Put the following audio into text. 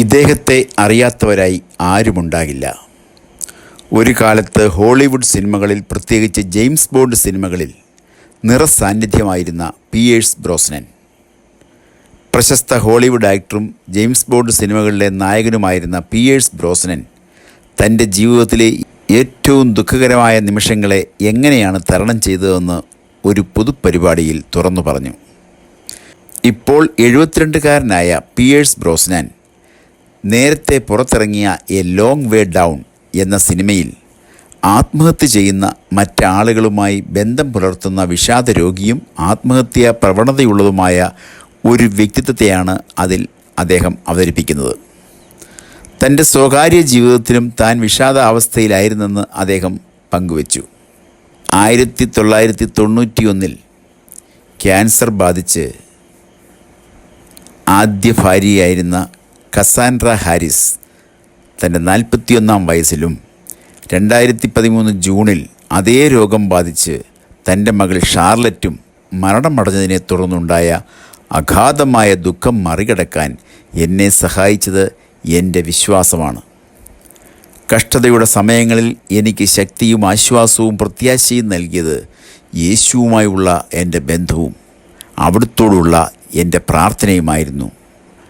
ഇദ്ദേഹത്തെ അറിയാത്തവരായി ആരുമുണ്ടാകില്ല. ഒരു കാലത്ത് ഹോളിവുഡ് സിനിമകളിൽ, പ്രത്യേകിച്ച് ജെയിംസ് ബോണ്ട് സിനിമകളിൽ നിറസാന്നിധ്യമായിരുന്ന പിയേഴ്സ് ബ്രോസ്നൻ. പ്രശസ്ത ഹോളിവുഡ് ആക്ടറും ജെയിംസ് ബോണ്ട് സിനിമകളിലെ നായകനുമായിരുന്ന പിയേഴ്സ് ബ്രോസ്നൻ തൻ്റെ ജീവിതത്തിലെ ഏറ്റവും ദുഃഖകരമായ നിമിഷങ്ങളെ എങ്ങനെയാണ് തരണം ചെയ്തതെന്ന് ഒരു പൊതുപരിപാടിയിൽ തുറന്നു പറഞ്ഞു. ഇപ്പോൾ 72-കാരനായ പിയേഴ്സ് ബ്രോസ്നൻ നേരത്തെ പുറത്തിറങ്ങിയ എ ലോങ് വേ ഡൗൺ എന്ന സിനിമയിൽ ആത്മഹത്യ ചെയ്യുന്ന മറ്റാളുകളുമായി ബന്ധം പുലർത്തുന്ന വിഷാദ രോഗിയും ആത്മഹത്യാ പ്രവണതയുള്ളതുമായ ഒരു വ്യക്തിത്വത്തെയാണ് അതിൽ അദ്ദേഹം അവതരിപ്പിക്കുന്നത്. തൻ്റെ സ്വകാര്യ ജീവിതത്തിലും താൻ വിഷാദാവസ്ഥയിലായിരുന്നെന്ന് അദ്ദേഹം പങ്കുവച്ചു. 1991 ക്യാൻസർ ബാധിച്ച് ആദ്യ ഭാര്യയായിരുന്ന കസാൻഡ്ര ഹാരിസ് തൻ്റെ 41-ാം വയസ്സിലും 2013 ജൂണിൽ അതേ രോഗം ബാധിച്ച് തൻ്റെ മകൾ ഷാർലറ്റും മരണമടഞ്ഞതിനെ തുടർന്നുണ്ടായ അഗാധമായ ദുഃഖം മറികടക്കാൻ എന്നെ സഹായിച്ചത് എൻ്റെ വിശ്വാസമാണ്. കഷ്ടതയുടെ സമയങ്ങളിൽ എനിക്ക് ശക്തിയും ആശ്വാസവും പ്രത്യാശയും നൽകിയത് യേശുവുമായുള്ള എൻ്റെ ബന്ധവും അവിടുത്തോടുള്ള എൻ്റെ പ്രാർത്ഥനയുമായിരുന്നു.